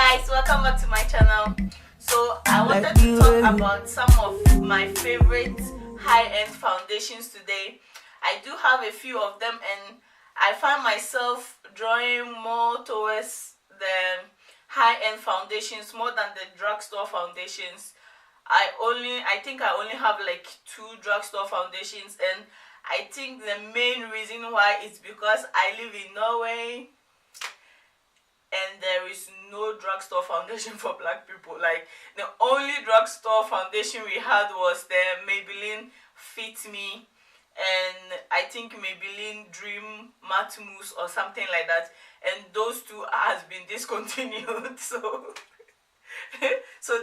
guys, welcome back to my channel. So I wanted to talk about some of my favorite high-end foundations today. I do have a few of them and I find myself drawing more towards the high-end foundations more than the drugstore foundations. I think I only have like 2 drugstore foundations, and I think the main reason why is because I live in Norway and there is no drugstore foundation for black people. Like, the only drugstore foundation we had was the Maybelline Fit Me, and I think Maybelline Dream Matte Mousse or something like that, and those two has been discontinued. So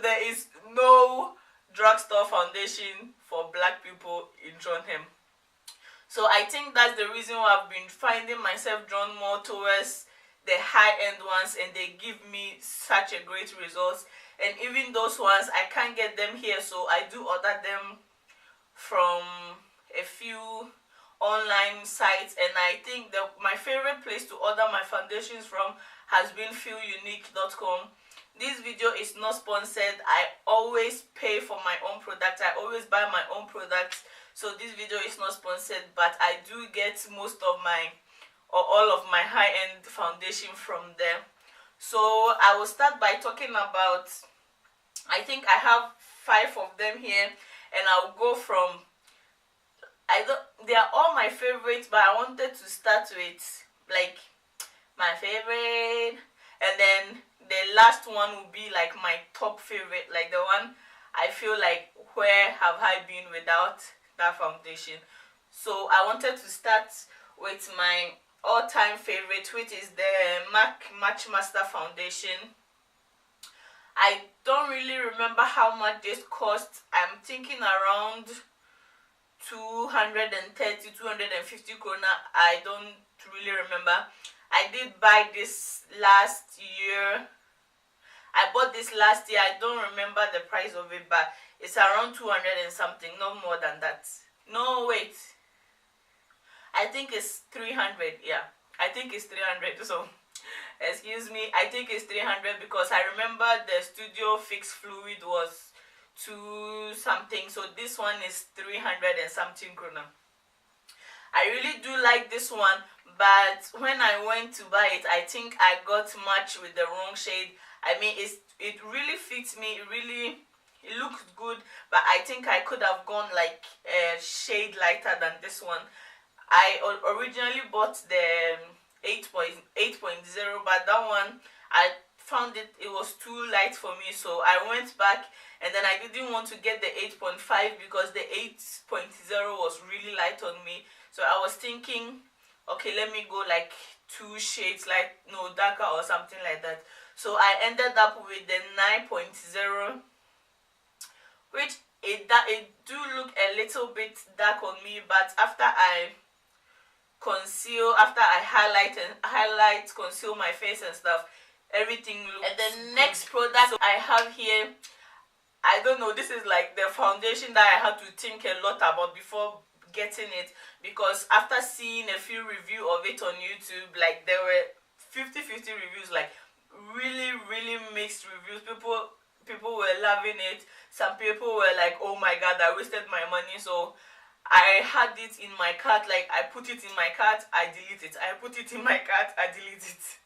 there is no drugstore foundation for black people in Trondheim. So I think that's the reason why I've been finding myself drawn more towards the high-end ones, and they give me such a great results. And even those ones, I can't get them here, so I do order them from a few online sites. And I think that my favorite place to order my foundations from has been feelunique.com. This video is not sponsored. I always pay for my own products. I always buy my own products. So this video is not sponsored, but I do get most of my or all of my high-end foundation from there. So I will start by talking about, I think I have 5 of them here, and I'll go from, they are all my favorites, but I wanted to start with like my favorite, and then the last one will be like my top favorite, like the one I feel like, where have I been without that foundation. So I wanted to start with my all-time favorite, which is the MAC Match Master foundation. I don't really remember how much this cost. I'm thinking around 230 250 krona. I don't really remember. I did buy this last year. I bought this last year. I don't remember the price of it, but it's around 200 and something, no more than that. No, wait, I think it's 300. Yeah, I think it's 300. So excuse me, I think it's 300 because I remember the Studio Fix Fluid was 2 something, so this one is 300 and something krona. I really do like this one, but when I went to buy it, I think I got matched with the wrong shade. I mean, it really fits me. It looks good, but I think I could have gone like a shade lighter than this one. I originally bought the 8.0, but that one I found it was too light for me, so I went back, and then I didn't want to get the 8.5 because the 8.0 was really light on me. So I was thinking, okay, let me go like 2 shades like darker or something like that. So I ended up with the 9.0, which it do look a little bit dark on me, but after I highlight, conceal my face and stuff, everything looks. And the next product I have here, I don't know, this is like the foundation that I had to think a lot about before getting it, because after seeing a few reviews of it on YouTube, like there were 50-50 reviews, like really mixed reviews. People were loving it. Some people were like, oh my god, I wasted my money. So I had it in my cart, like I put it in my cart, I delete it, I put it in my cart, I delete it.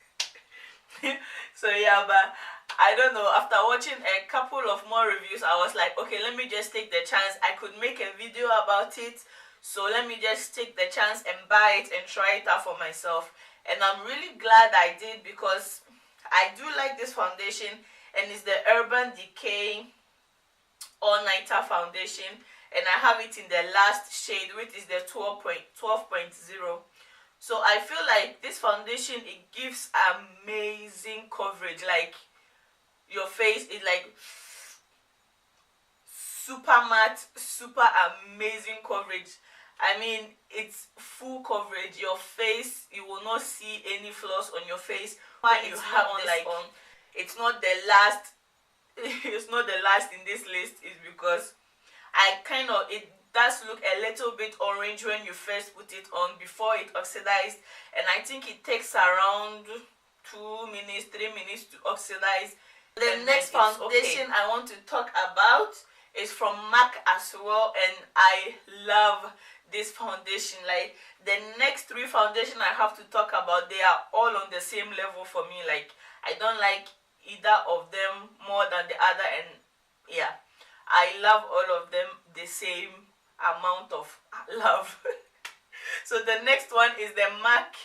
So yeah, but I don't know, after watching a couple of more reviews, I was like, okay, let me just take the chance. I could make a video about it, so let me just take the chance and buy it and try it out for myself. And I'm really glad I did, because I do like this foundation, and it's the Urban Decay All Nighter foundation, and I have it in the last shade, which is the 12.0. So I feel like this foundation, it gives amazing coverage. Like, your face is like super matte, super amazing coverage. I mean, it's full coverage. Your face, you will not see any flaws on your face when you have this on. It's not the last. It's not the last in this list, is because it does look a little bit orange when you first put it on before it oxidized, and I think it takes around 2 minutes, 3 minutes to oxidize. The next foundation I want to talk about is from MAC as well, and I love this foundation. Like, the next 3 foundation I have to talk about, they are all on the same level for me. Like, I don't like either of them more than the other, and yeah, I love all of them the same amount of love. So the next one is the MAC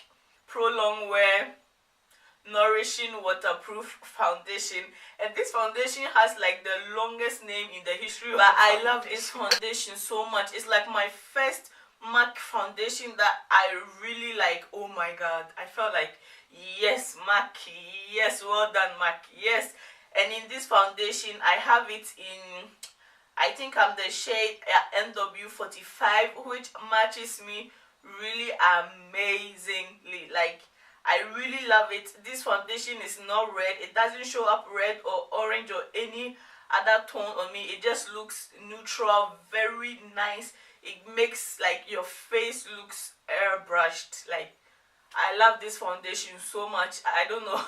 Pro Longwear Nourishing Waterproof Foundation, and this foundation has like the longest name in the history of I love this foundation so much. It's like my first MAC foundation that I really like. Oh my god, I felt like, yes, MAC, yes, well done, MAC, yes. And in this foundation, I have it in, I think I'm the shade NW45, which matches me really amazingly. Like, I really love it. This foundation is not red. It doesn't show up red or orange or any other tone on me. It just looks neutral, very nice. It makes like your face looks airbrushed. Like, I love this foundation so much. I don't know.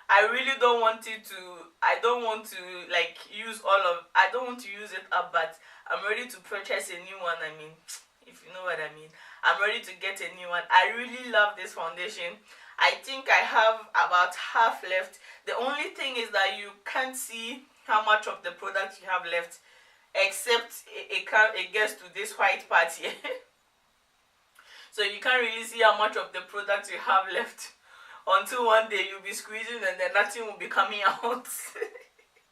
I really don't want it to, I don't want to like use I don't want to use it up, but I'm ready to purchase a new one. I mean, if you know what I mean. I'm ready to get a new one. I really love this foundation. I think I have about half left. The only thing is that you can't see how much of the product you have left, except it gets to this white part here. So you can't really see how much of the product you have left until one day you'll be squeezing and then nothing will be coming out.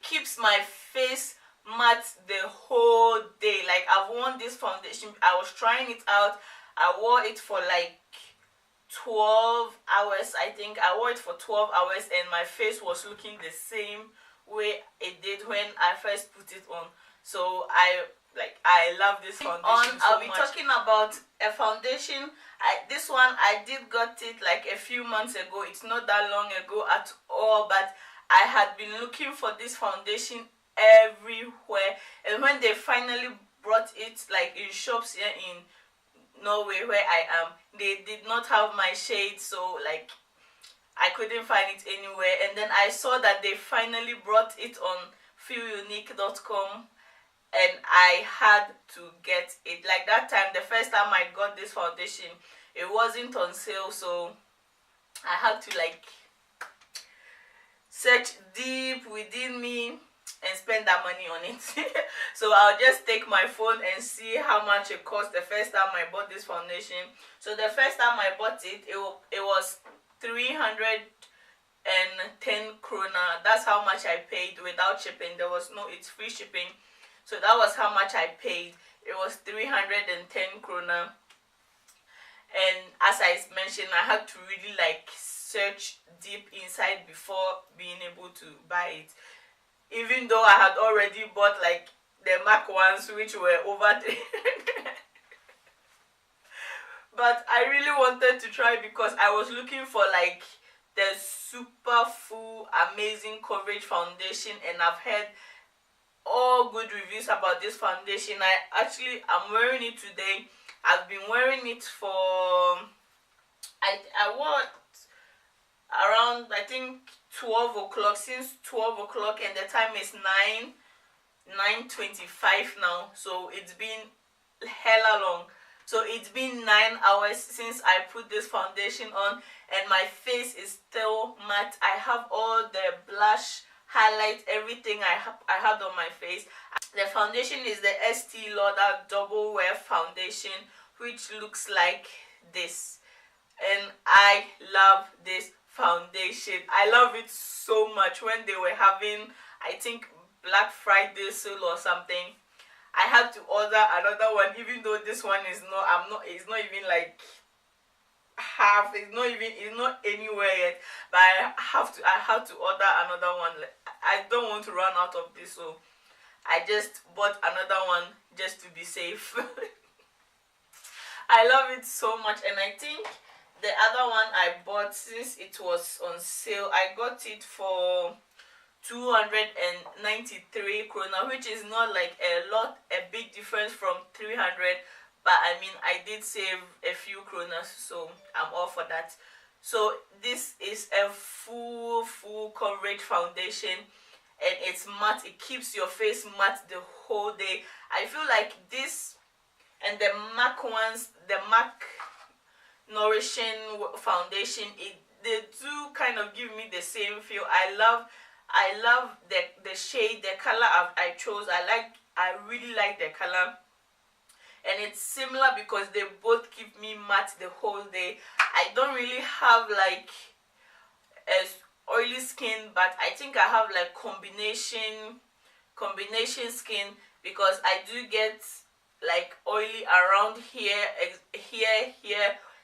Keeps my face matte the whole day. Like, I've worn this foundation, I was trying it out. I wore it for like 12 hours. I think I wore it for 12 hours and my face was looking the same way it did when I first put it on. So I love this foundation so I'll be much. Talking about a foundation. This one I did got it like a few months ago. It's not that long ago at all, but I had been looking for this foundation everywhere, and when they finally brought it like in shops here in Norway where I am, they did not have my shade, so like I couldn't find it anywhere. And then I saw that they finally brought it on feelunique.com, and I had to get it. Like, that time, the first time I got this foundation, it wasn't on sale, so I had to like search deep within me and spend that money on it. So I'll just take my phone and see how much it cost the first time I bought this foundation. So the first time I bought it, it was 310 krona. That's how much I paid without shipping. There was no, it's free shipping. So that was how much I paid. It was 310 krona. And as I mentioned, I had to really like search deep inside before being able to buy it. Even though I had already bought like the MAC ones, which were over 300. But I really wanted to try because I was looking for like the super full amazing coverage foundation, and I've heard all good reviews about this foundation. I'm wearing it today. I've been wearing it for I wore it around, I think, 12 o'clock, since 12 o'clock, and the time is 9:25 now, so it's been hella long. So it's been 9 hours since I put this foundation on, and my face is still matte. I have all the blush, highlight, everything I had on my face. The foundation is the Estee Lauder Double Wear Foundation, which looks like this, and I love this foundation. I love it so much. When they were having, I think, Black Friday sale or something, I had to order another one, even though this one is it's not even like half, it's not anywhere yet, but I had to order another one. I don't want to run out of this, so I just bought another one just to be safe. I love it so much, and I think the other one I bought, since it was on sale, I got it for 293 krona, which is not like a big difference from 300, but I mean, I did save a few kronas, so I'm all for that. So this is a full coverage foundation, and it's matte. It keeps your face matte the whole day. I feel like this and the MAC ones, the MAC Nourishing foundation, they do kind of give me the same feel. I love the shade, the color I chose. I really like the color, and it's similar because they both keep me matte the whole day. I don't really have like a oily skin, but I think I have like combination skin, because I do get like oily around here,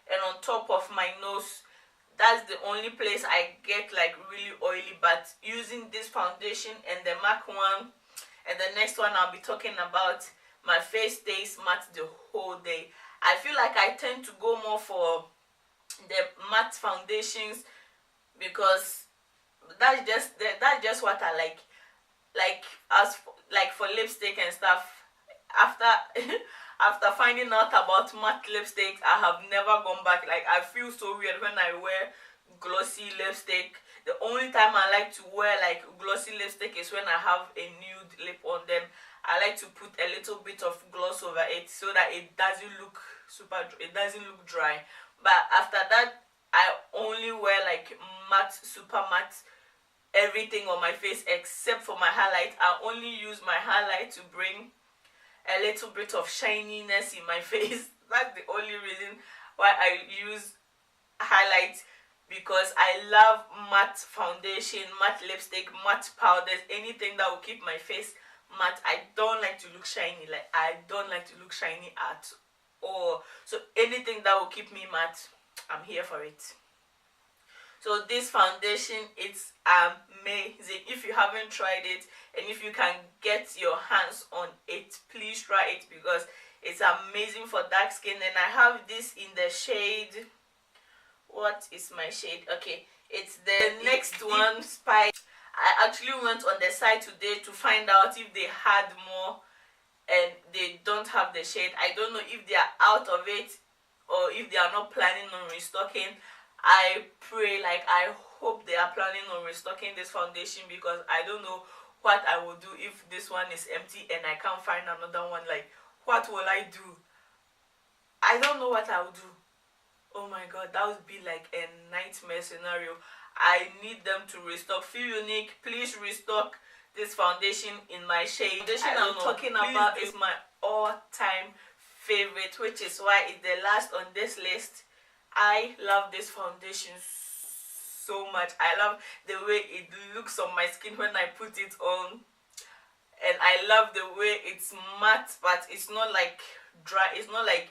and on top of my nose. That's the only place I get like really oily. But using this foundation and the MAC one and the next one I'll be talking about, my face stays matte the whole day. I feel like I tend to go more for the matte foundations because that's just what I like. Like for lipstick and stuff, after after finding out about matte lipsticks, I have never gone back. Like, I feel so weird when I wear glossy lipstick. The only time I like to wear like glossy lipstick is when I have a nude lip on them. I like to put a little bit of gloss over it so that it doesn't look dry. But after that, I only wear like matte, super matte everything on my face except for my highlight. I only use my highlight to bring a little bit of shininess in my face. That's the only reason why I use highlight, because I love matte foundation, matte lipstick, matte powders, anything that will keep my face matte. I don't like to look shiny. Like, I don't like to look shiny at all. So anything that will keep me matte, I'm here for it. So this foundation, it's amazing. If you haven't tried it, and if you can get your hands on it, please try it, because it's amazing for dark skin. And I have this in the shade, what is my shade? Okay, it's the next one, Spice. I actually went on the site today to find out if they had more, and they don't have the shade. I don't know if they are out of it or if they are not planning on restocking. I pray, like, I hope they are planning on restocking this foundation, because I don't know what I will do if this one is empty and I can't find another one. Like, what will I do? I don't know what I will do. Oh my god, that would be like a nightmare scenario. I need them to restock. Feel Unique, please restock this foundation in my shade. The foundation I'm talking about is my all-time favorite, which is why it's the last on this list. I love this foundation so much. I love the way it looks on my skin when I put it on, and I love the way it's matte, but it's not like dry. It's not like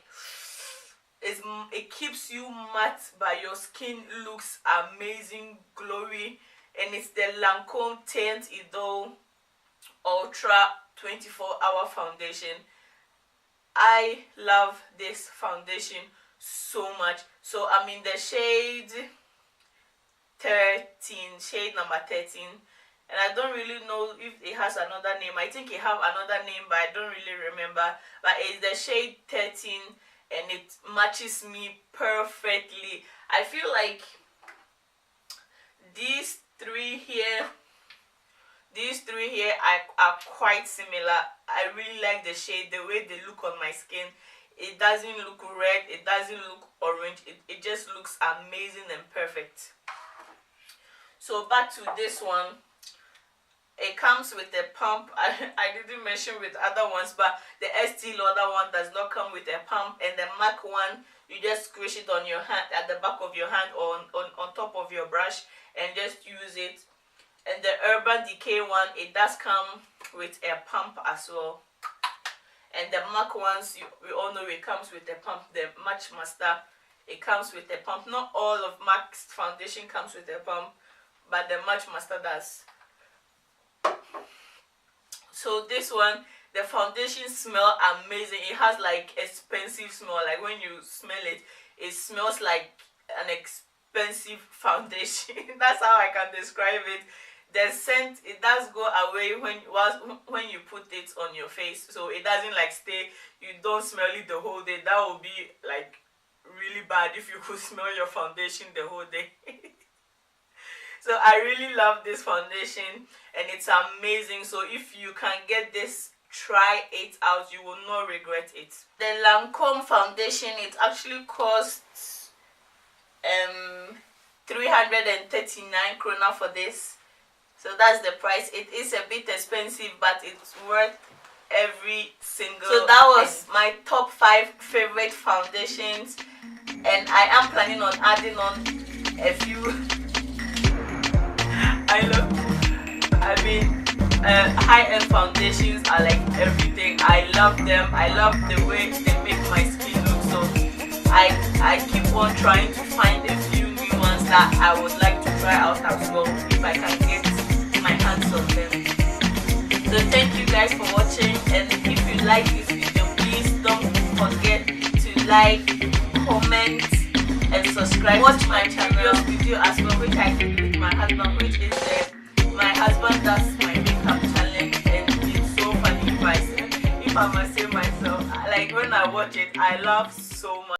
it keeps you matte, but your skin looks amazing, glowy. And it's the Lancome Teint Idole Ultra 24-hour foundation. I love this foundation so much. So I'm in the shade 13, shade number 13, and I don't really know if it has another name. I think it have another name, but I don't really remember. But it's the shade 13, and it matches me perfectly. I feel like these three here are quite similar. I really like the shade, the way they look on my skin. It doesn't look red, it doesn't look orange, it just looks amazing and perfect. So back to this one. It comes with a pump. I didn't mention with other ones, but the Estee Lauder one does not come with a pump, and the MAC one, you just squish it on your hand, at the back of your hand, or on top of your brush, and just use it. And the Urban Decay one, it does come with a pump as well. And the MAC ones, we all know it comes with a pump. The Match Master, it comes with a pump. Not all of MAC's foundation comes with a pump, but the Match Master does. So this one, the foundation smell amazing. It has like expensive smell. Like, when you smell it, it smells like an expensive foundation. That's how I can describe it. The scent, it does go away when you put it on your face, so it doesn't like stay. You don't smell it the whole day. That will be like really bad if you could smell your foundation the whole day. So I really love this foundation and it's amazing. So if you can get this, try it out, you will not regret it. The Lancome foundation, it actually costs 339 krona for this. So that's the price. It is a bit expensive, but it's worth every single. So that was my top 5 favorite foundations, and I am planning on adding on a few. High-end foundations are like everything. I love them. I love the way they make my skin look. So I keep on trying to find a few new ones that I would like to try out as well if I can get my hands on them. So thank you guys for watching, and if you like this video, please don't forget to like, comment and subscribe. Watch my previous video as well, which I did with my husband, which is my husband does my makeup challenge, and it's so funny if I must say myself. Like when I watch it, I laugh so much.